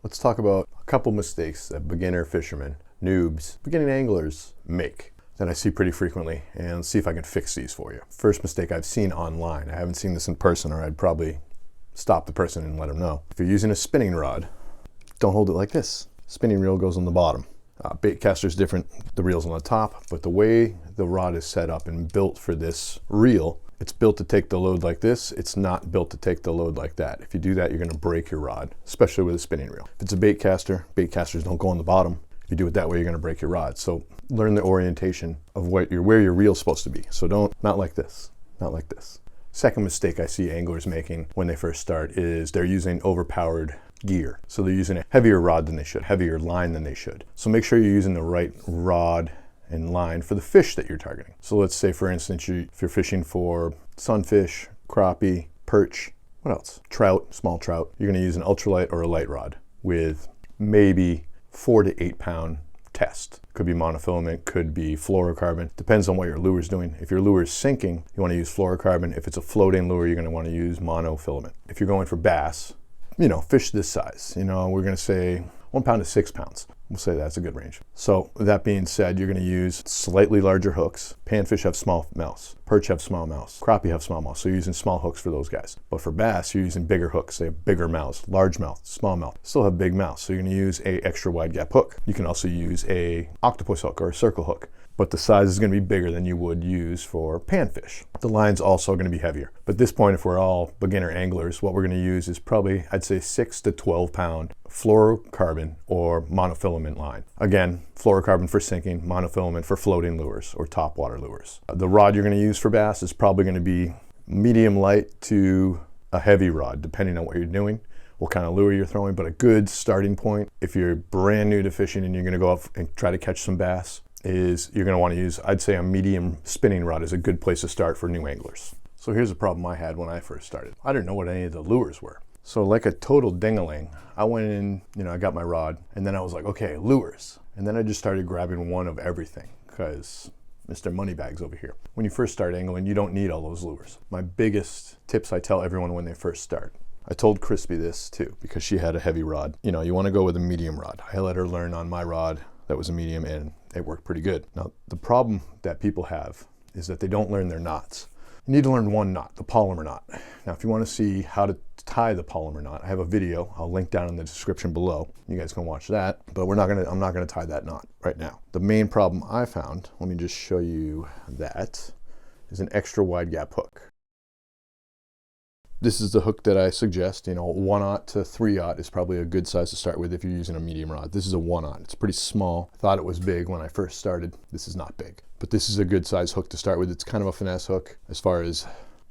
Let's talk about a couple mistakes that beginner fishermen, noobs, beginning anglers make that I see pretty frequently, and see if I can fix these for you. First mistake I've seen online. I haven't seen this in person, or I'd probably stop the person and let them know. If you're using a spinning rod, don't hold it like this. Spinning reel goes on the bottom. Bait caster is different, the reel's on the top, but the way the rod is set up and built for this reel, it's built to take the load like this. It's not built to take the load like that. If you do that, you're gonna break your rod, especially with a spinning reel. If it's a bait casters don't go on the bottom. If you do it that way, you're gonna break your rod. So learn the orientation of where your reel's supposed to be. So not like this, not like this. Second mistake I see anglers making when they first start is they're using overpowered gear. So they're using a heavier rod than they should, heavier line than they should. So make sure you're using the right rod and line for the fish that you're targeting. So let's say, for instance, if you're fishing for sunfish, crappie, perch, what else? Trout, small trout. You're gonna use an ultralight or a light rod with maybe 4 to 8 pound test. Could be monofilament, could be fluorocarbon. Depends on what your lure is doing. If your lure is sinking, you wanna use fluorocarbon. If it's a floating lure, you're gonna wanna use monofilament. If you're going for bass, fish this size, we're gonna say 1 pound to 6 pounds. We'll say that's a good range. So that being said, you're gonna use slightly larger hooks. Panfish have small mouths. Perch have small mouths. Crappie have small mouths. So you're using small hooks for those guys. But for bass, you're using bigger hooks. They have bigger mouths, large mouth, small mouth. Still have big mouths. So you're gonna use a extra wide gap hook. You can also use a octopus hook or a circle hook, but the size is gonna be bigger than you would use for panfish. The line's also gonna be heavier. But at this point, if we're all beginner anglers, what we're gonna use is probably, I'd say 6 to 12 pound fluorocarbon or monofilament line. Again, fluorocarbon for sinking, monofilament for floating lures or topwater lures. The rod you're gonna use for bass is probably gonna be medium light to a heavy rod, depending on what you're doing, what kind of lure you're throwing, but a good starting point, if you're brand new to fishing and you're gonna go up and try to catch some bass, is you're gonna wanna use, I'd say a medium spinning rod is a good place to start for new anglers. So here's a problem I had when I first started. I didn't know what any of the lures were. So like a total ding-a-ling, I went in, I got my rod, and then I was like, okay, lures. And then I just started grabbing one of everything, because Mr. Moneybags over here. When you first start angling, you don't need all those lures. My biggest tips I tell everyone when they first start. I told Crispy this too, because she had a heavy rod. You wanna go with a medium rod. I let her learn on my rod that was a medium, and it worked pretty good. Now, the problem that people have is that they don't learn their knots. You need to learn one knot, the polymer knot. Now, if you want to see how to tie the polymer knot, I have a video I'll link down in the description below. You guys can watch that, but I'm not gonna tie that knot right now. The main problem I found, let me just show you that, is an extra wide gap hook. This is the hook that I suggest. 1/0 to 3/0 is probably a good size to start with if you're using a medium rod. This is a 1/0. It's pretty small. I thought it was big when I first started. This is not big, but this is a good size hook to start with. It's kind of a finesse hook as far as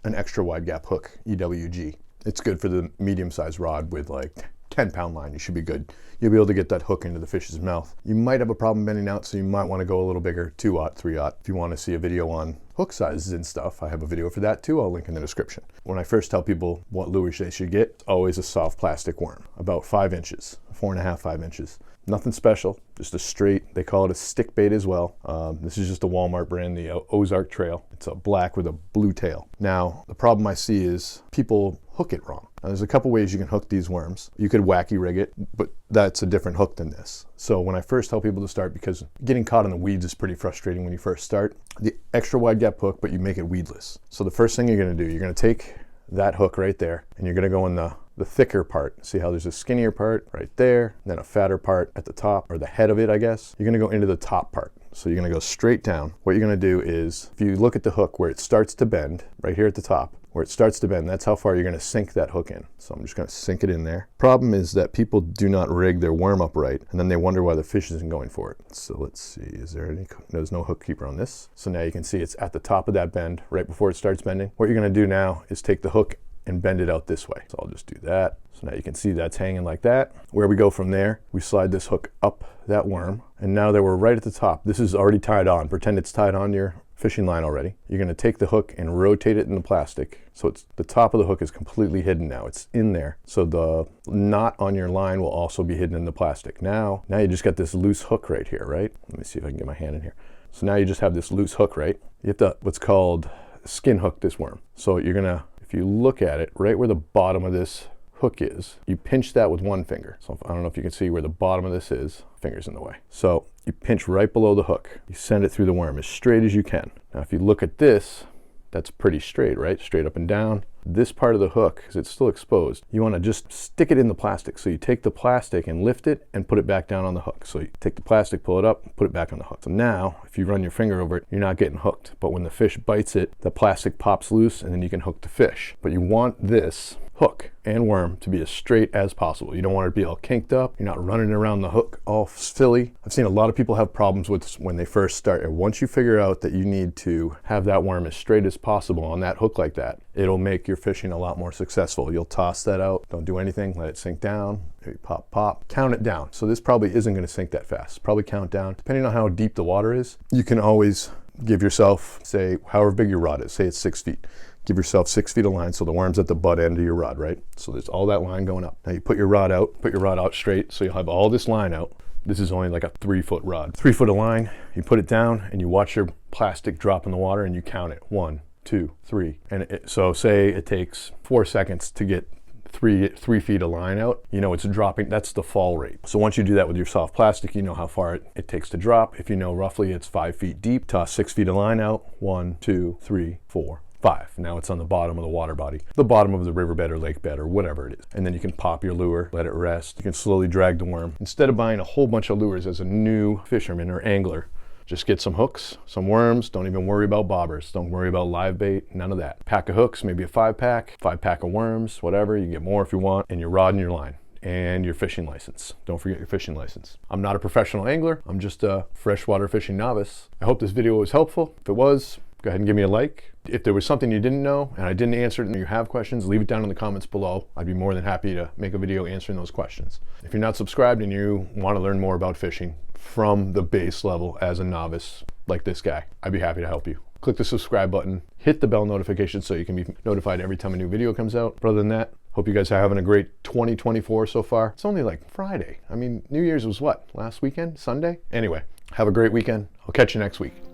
an extra wide gap hook, EWG. It's good for the medium sized rod with like 10 pound line. You should be good. You'll be able to get that hook into the fish's mouth. You might have a problem bending out, so you might want to go a little bigger, 2/0, 3/0. If you want to see a video on hook sizes and stuff, I have a video for that too. I'll link in the description. When I first tell people what lures they should get, it's always a soft plastic worm, about 5 inches, 4.5, 5 inches. Nothing special, just a straight, they call it a stick bait as well. This is just a Walmart brand, the Ozark Trail. It's a black with a blue tail. Now, the problem I see is people hook it wrong. Now, there's a couple ways you can hook these worms. You could wacky rig it, but that's a different hook than this. So when I first tell people to start, because getting caught in the weeds is pretty frustrating when you first start, the extra wide gap hook, but you make it weedless. So the first thing you're gonna do, you're gonna take that hook right there, and you're gonna go in the thicker part. See how there's a skinnier part right there, and then a fatter part at the top, or the head of it, I guess. You're gonna go into the top part. So you're gonna go straight down. What you're gonna do is, if you look at the hook where it starts to bend, right here at the top, where it starts to bend, that's how far you're gonna sink that hook in. So I'm just gonna sink it in there. Problem is that people do not rig their worm up right, and then they wonder why the fish isn't going for it. So let's see, there's no hook keeper on this. So now you can see it's at the top of that bend, right before it starts bending. What you're gonna do now is take the hook and bend it out this way. So I'll just do that. So now you can see that's hanging like that. Where we go from there, we slide this hook up that worm. And now that we're right at the top, this is already tied on. Pretend it's tied on your fishing line already. You're gonna take the hook and rotate it in the plastic. So it's the top of the hook is completely hidden now. It's in there. So the knot on your line will also be hidden in the plastic. Now you just got this loose hook right here, right? Let me see if I can get my hand in here. So now you just have this loose hook, right? You have to, what's called skin hook this worm. So you're gonna, if you look at it, right where the bottom of this hook is, you pinch that with one finger. So I don't know if you can see where the bottom of this is. Finger's in the way. So you pinch right below the hook. You send it through the worm as straight as you can. Now if you look at this, that's pretty straight, right? Straight up and down. This part of the hook, because it's still exposed, you want to just stick it in the plastic. So you take the plastic and lift it and put it back down on the hook. So you take the plastic, pull it up, put it back on the hook. So now, if you run your finger over it, you're not getting hooked. But when the fish bites it, the plastic pops loose and then you can hook the fish. But you want this hook and worm to be as straight as possible. You don't want it to be all kinked up. You're not running around the hook all silly. I've seen a lot of people have problems with this when they first start. And once you figure out that you need to have that worm as straight as possible on that hook like that, it'll make your fishing a lot more successful. You'll toss that out, don't do anything, let it sink down, maybe pop, pop, count it down. So this probably isn't gonna sink that fast. Probably count down. Depending on how deep the water is, you can always give yourself, say, however big your rod is, say it's 6 feet. Give yourself 6 feet of line so the worm's at the butt end of your rod, right? So there's all that line going up. Now you put your rod out straight, so you'll have all this line out. This is only like a 3-foot rod. 3 foot of line, you put it down and you watch your plastic drop in the water and you count it. 1, 2, 3. And so say it takes 4 seconds to get three feet of line out, you know it's dropping. That's the fall rate. So once you do that with your soft plastic, you know how far it takes to drop. If you know roughly it's 5 feet deep, toss 6 feet of line out. 1, 2, 3, 4, 5. Now it's on the bottom of the water body, the bottom of the riverbed or lake bed or whatever it is. And then you can pop your lure, let it rest. You can slowly drag the worm. Instead of buying a whole bunch of lures as a new fisherman or angler, just get some hooks, some worms. Don't even worry about bobbers. Don't worry about live bait, none of that. Pack of hooks, maybe a 5-pack, 5-pack of worms, whatever. You can get more if you want, and your rod and your line. And your fishing license. Don't forget your fishing license. I'm not a professional angler. I'm just a freshwater fishing novice. I hope this video was helpful. If it was, go ahead and give me a like. If there was something you didn't know and I didn't answer it and you have questions, leave it down in the comments below. I'd be more than happy to make a video answering those questions. If you're not subscribed and you want to learn more about fishing from the base level as a novice like this guy, I'd be happy to help you. Click the subscribe button, hit the bell notification so you can be notified every time a new video comes out. But other than that, hope you guys are having a great 2024 so far. It's only like Friday. I mean, New Year's was what? Last weekend? Sunday? Anyway, have a great weekend. I'll catch you next week.